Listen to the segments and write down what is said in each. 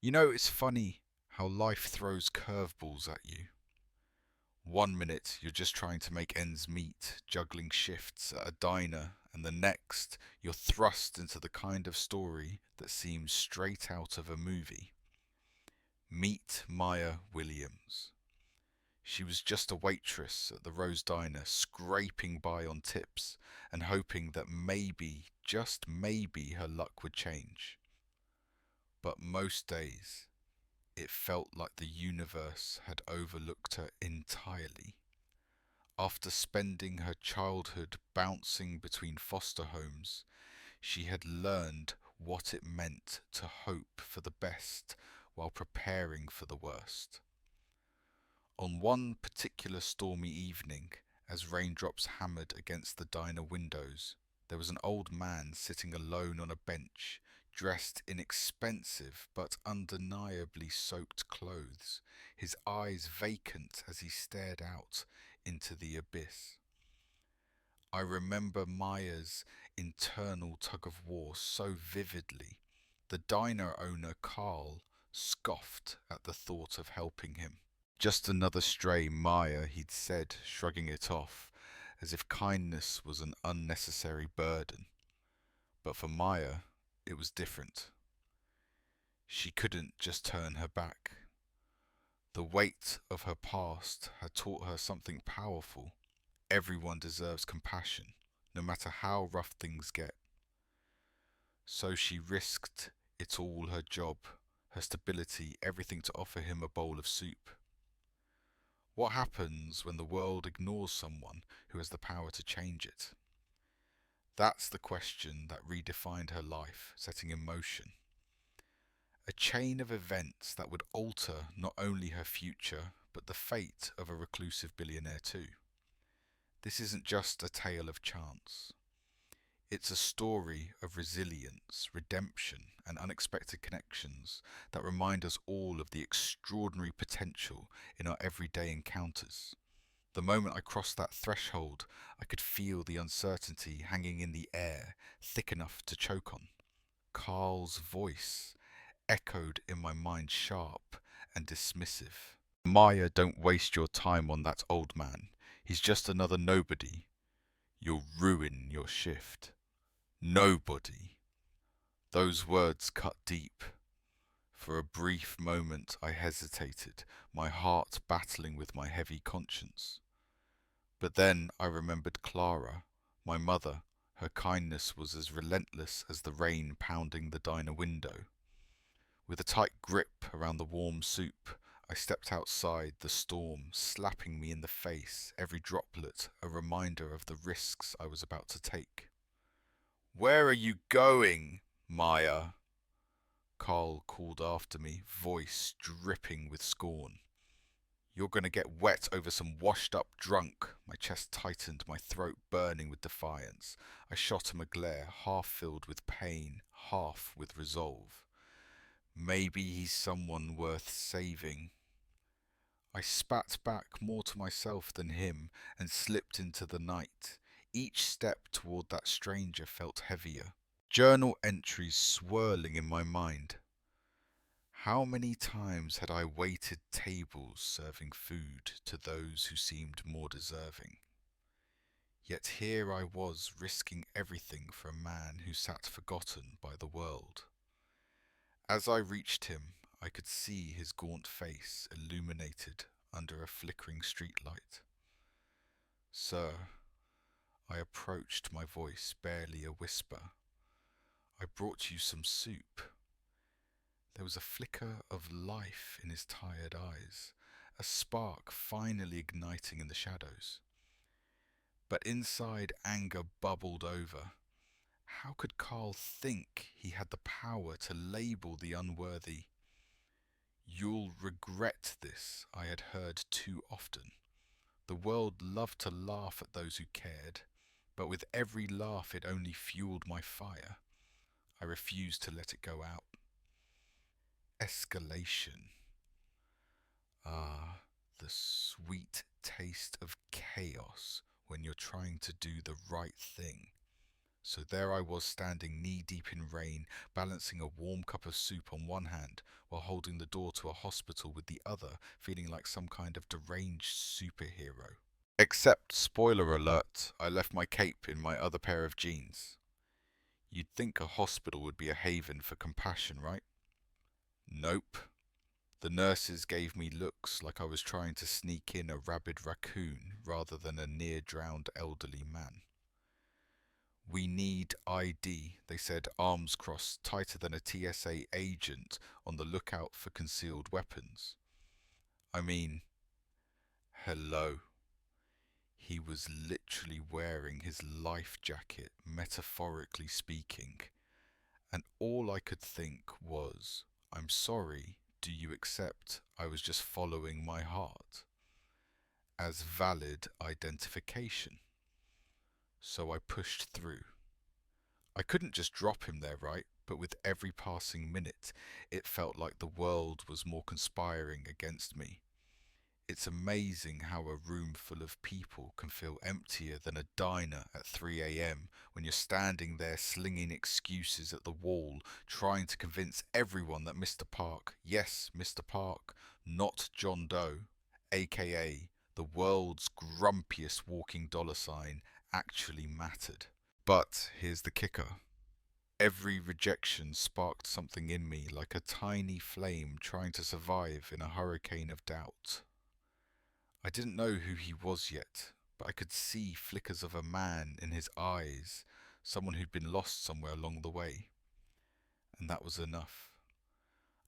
It's funny how life throws curveballs at you. One minute you're just trying to make ends meet, juggling shifts at a diner, and the next you're thrust into the kind of story that seems straight out of a movie. Meet Maya Williams. She was just a waitress at the Rose Diner, scraping by on tips and hoping that maybe, just maybe, her luck would change. But most days, it felt like the universe had overlooked her entirely. After spending her childhood bouncing between foster homes, she had learned what it meant to hope for the best while preparing for the worst. On one particular stormy evening, as raindrops hammered against the diner windows, there was an old man sitting alone on a bench, dressed in expensive but undeniably soaked clothes, his eyes vacant as he stared out into the abyss. I remember Maya's internal tug of war so vividly. The diner owner, Carl, scoffed at the thought of helping him. Just another stray Maya, he'd said, shrugging it off, as if kindness was an unnecessary burden. But for Maya, it was different. She couldn't just turn her back. The weight of her past had taught her something powerful. Everyone deserves compassion, no matter how rough things get. So she risked it all, her job, her stability, everything to offer him a bowl of soup. What happens when the world ignores someone who has the power to change it? That's the question that redefined her life, setting in motion a chain of events that would alter not only her future, but the fate of a reclusive billionaire too. This isn't just a tale of chance. It's a story of resilience, redemption, and unexpected connections that remind us all of the extraordinary potential in our everyday encounters. The moment I crossed that threshold, I could feel the uncertainty hanging in the air, thick enough to choke on. Carl's voice echoed in my mind, sharp and dismissive. Maya, don't waste your time on that old man. He's just another nobody. You'll ruin your shift. Nobody. Those words cut deep. For a brief moment I hesitated, my heart battling with my heavy conscience. But then I remembered Clara, my mother. Her kindness was as relentless as the rain pounding the diner window. With a tight grip around the warm soup, I stepped outside, the storm slapping me in the face, every droplet a reminder of the risks I was about to take. "Where are you going, Maya?" Carl called after me, voice dripping with scorn. "You're gonna get wet over some washed-up drunk." My chest tightened, my throat burning with defiance. I shot him a glare, half filled with pain, half with resolve. Maybe he's someone worth saving. I spat back more to myself than him and slipped into the night. Each step toward that stranger felt heavier. Journal entries swirling in my mind. How many times had I waited tables serving food to those who seemed more deserving? Yet here I was risking everything for a man who sat forgotten by the world. As I reached him, I could see his gaunt face illuminated under a flickering streetlight. "Sir," I approached, my voice barely a whisper. "I brought you some soup." There was a flicker of life in his tired eyes, a spark finally igniting in the shadows. But inside, anger bubbled over. How could Carl think he had the power to label the unworthy? "You'll regret this," I had heard too often. The world loved to laugh at those who cared, but with every laugh it only fueled my fire. I refused to let it go out. Escalation. Ah, the sweet taste of chaos when you're trying to do the right thing. So there I was standing knee-deep in rain, balancing a warm cup of soup on one hand, while holding the door to a hospital with the other, feeling like some kind of deranged superhero. Except, spoiler alert, I left my cape in my other pair of jeans. You'd think a hospital would be a haven for compassion, right? Nope. The nurses gave me looks like I was trying to sneak in a rabid raccoon rather than a near-drowned elderly man. We need ID, they said, arms crossed, tighter than a TSA agent on the lookout for concealed weapons. I mean, hello. He was literally wearing his life jacket, metaphorically speaking, and all I could think was, I'm sorry, do you accept I was just following my heart? As valid identification. So I pushed through. I couldn't just drop him there, right? But with every passing minute, it felt like the world was more conspiring against me. It's amazing how a room full of people can feel emptier than a diner at 3 a.m. when you're standing there slinging excuses at the wall, trying to convince everyone that Mr. Park, yes, Mr. Park, not John Doe, aka the world's grumpiest walking dollar sign, actually mattered. But here's the kicker. Every rejection sparked something in me like a tiny flame trying to survive in a hurricane of doubt. I didn't know who he was yet, but I could see flickers of a man in his eyes, someone who'd been lost somewhere along the way. And that was enough.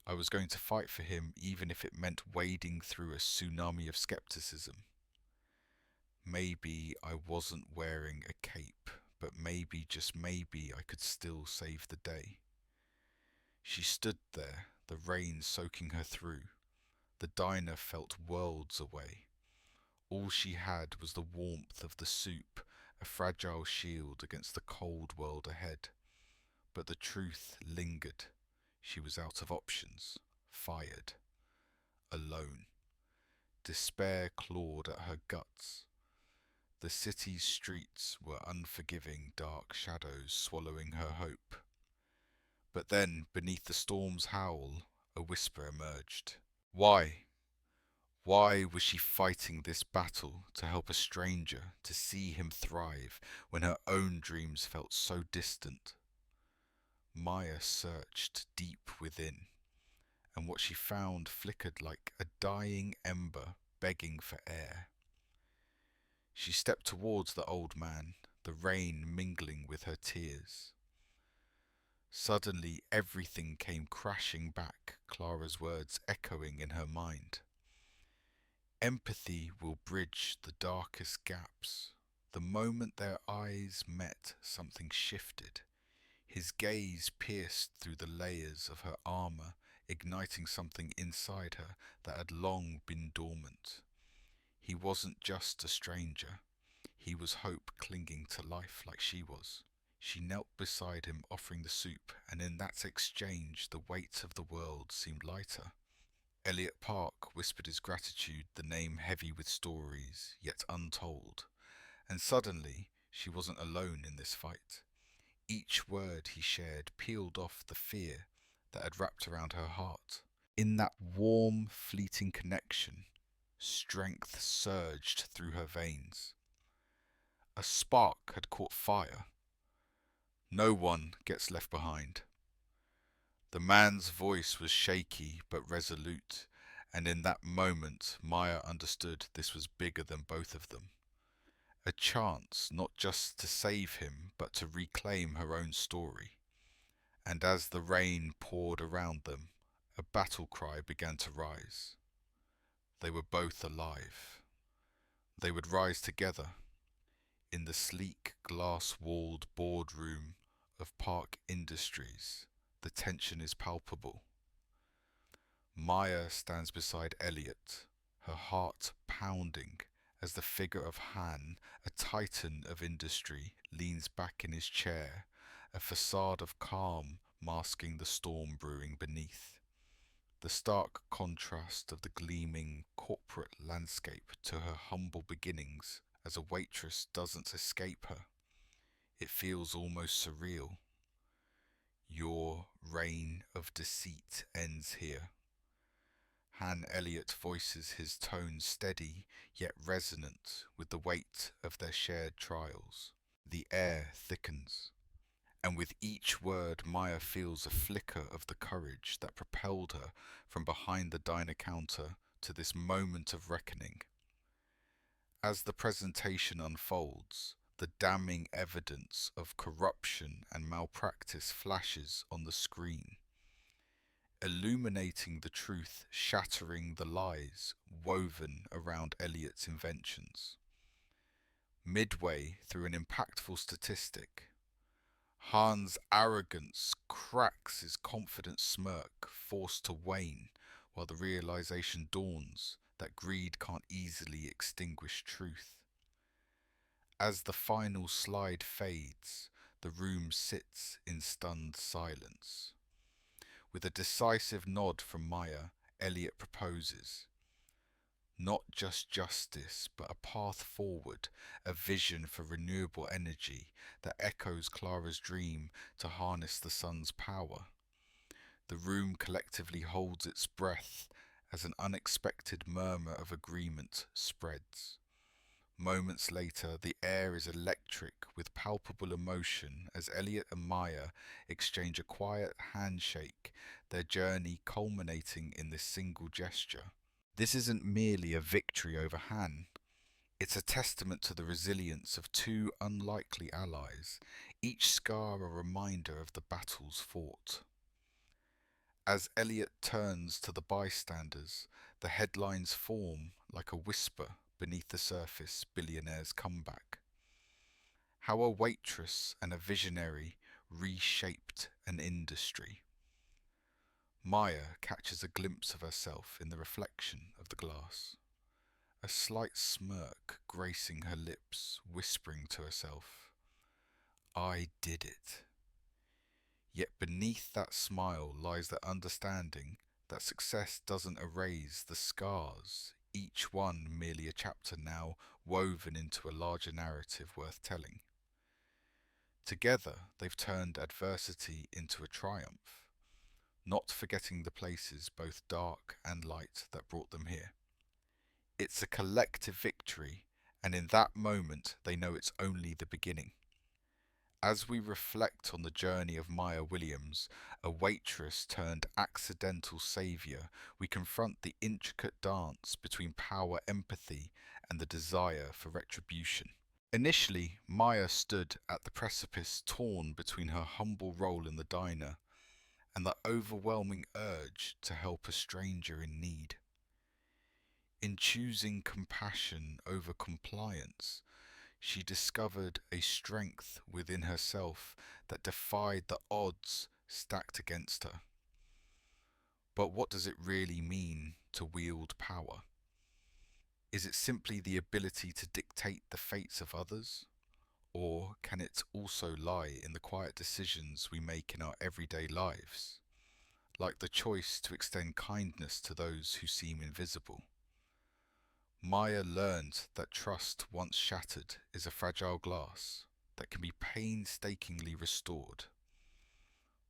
I was going to fight for him even if it meant wading through a tsunami of skepticism. Maybe I wasn't wearing a cape, but maybe, just maybe, I could still save the day. She stood there, the rain soaking her through. The diner felt worlds away. All she had was the warmth of the soup, a fragile shield against the cold world ahead. But the truth lingered. She was out of options, fired, alone. Despair clawed at her guts. The city's streets were unforgiving dark shadows swallowing her hope. But then, beneath the storm's howl, a whisper emerged. Why? Why was she fighting this battle to help a stranger, to see him thrive, when her own dreams felt so distant? Maya searched deep within, and what she found flickered like a dying ember begging for air. She stepped towards the old man, the rain mingling with her tears. Suddenly everything came crashing back, Clara's words echoing in her mind. Empathy will bridge the darkest gaps. The moment their eyes met, something shifted. His gaze pierced through the layers of her armor, igniting something inside her that had long been dormant. He wasn't just a stranger. He was hope clinging to life like she was. She knelt beside him, offering the soup, and in that exchange the weight of the world seemed lighter. Elliot Park whispered his gratitude, the name heavy with stories, yet untold. And suddenly, she wasn't alone in this fight. Each word he shared peeled off the fear that had wrapped around her heart. In that warm, fleeting connection, strength surged through her veins. A spark had caught fire. No one gets left behind. The man's voice was shaky but resolute, and in that moment Maya understood this was bigger than both of them. A chance not just to save him, but to reclaim her own story. And as the rain poured around them, a battle cry began to rise. They were both alive. They would rise together. In the sleek, glass-walled boardroom of Park Industries, the tension is palpable. Maya stands beside Elliot, her heart pounding as the figure of Han, a titan of industry, leans back in his chair, a facade of calm masking the storm brewing beneath. The stark contrast of the gleaming corporate landscape to her humble beginnings as a waitress doesn't escape her. It feels almost surreal. Your reign of deceit ends here. Han Elliot voices his tone steady yet resonant with the weight of their shared trials. The air thickens, and with each word Maya feels a flicker of the courage that propelled her from behind the diner counter to this moment of reckoning. As the presentation unfolds, the damning evidence of corruption and malpractice flashes on the screen, illuminating the truth, shattering the lies woven around Elliot's inventions. Midway through an impactful statistic, Han's arrogance cracks his confident smirk, forced to wane, while the realization dawns that greed can't easily extinguish truth. As the final slide fades, the room sits in stunned silence. With a decisive nod from Maya, Elliot proposes. Not just justice, but a path forward, a vision for renewable energy that echoes Clara's dream to harness the sun's power. The room collectively holds its breath as an unexpected murmur of agreement spreads. Moments later, the air is electric with palpable emotion as Elliot and Maya exchange a quiet handshake, their journey culminating in this single gesture. This isn't merely a victory over Han. It's a testament to the resilience of two unlikely allies, each scar a reminder of the battles fought. As Elliot turns to the bystanders, the headlines form like a whisper beneath the surface billionaire's comeback. How a waitress and a visionary reshaped an industry. Maya catches a glimpse of herself in the reflection of the glass, a slight smirk gracing her lips, whispering to herself, "I did it." Yet beneath that smile lies the understanding that success doesn't erase the scars, each one merely a chapter now woven into a larger narrative worth telling. Together, they've turned adversity into a triumph, not forgetting the places both dark and light that brought them here. It's a collective victory, and in that moment they know it's only the beginning. As we reflect on the journey of Maya Williams, a waitress turned accidental saviour, we confront the intricate dance between power, empathy, and the desire for retribution. Initially, Maya stood at the precipice, torn between her humble role in the diner and the overwhelming urge to help a stranger in need. In choosing compassion over compliance, she discovered a strength within herself that defied the odds stacked against her. But what does it really mean to wield power? Is it simply the ability to dictate the fates of others? Or can it also lie in the quiet decisions we make in our everyday lives, like the choice to extend kindness to those who seem invisible? Maya learned that trust once shattered is a fragile glass that can be painstakingly restored.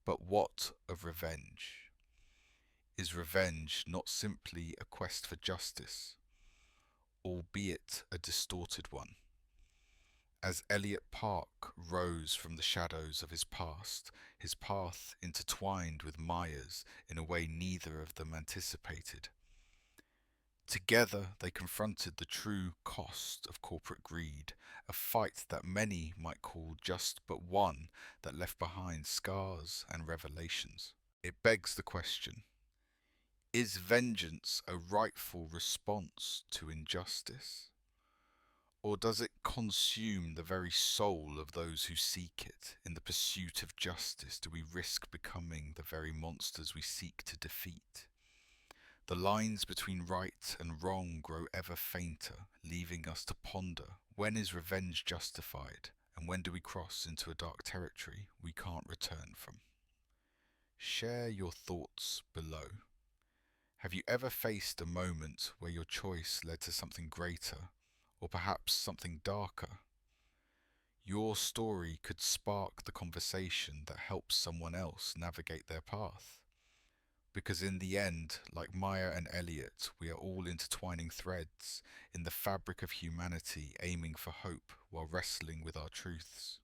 But what of revenge? Is revenge not simply a quest for justice, albeit a distorted one? As Elliot Park rose from the shadows of his past, his path intertwined with Maya's in a way neither of them anticipated. Together they confronted the true cost of corporate greed, a fight that many might call just, but one that left behind scars and revelations. It begs the question, is vengeance a rightful response to injustice? Or does it consume the very soul of those who seek it? In the pursuit of justice, do we risk becoming the very monsters we seek to defeat? The lines between right and wrong grow ever fainter, leaving us to ponder, when is revenge justified, and when do we cross into a dark territory we can't return from? Share your thoughts below. Have you ever faced a moment where your choice led to something greater, or perhaps something darker? Your story could spark the conversation that helps someone else navigate their path. Because in the end, like Maya and Elliot, we are all intertwining threads in the fabric of humanity, aiming for hope while wrestling with our truths.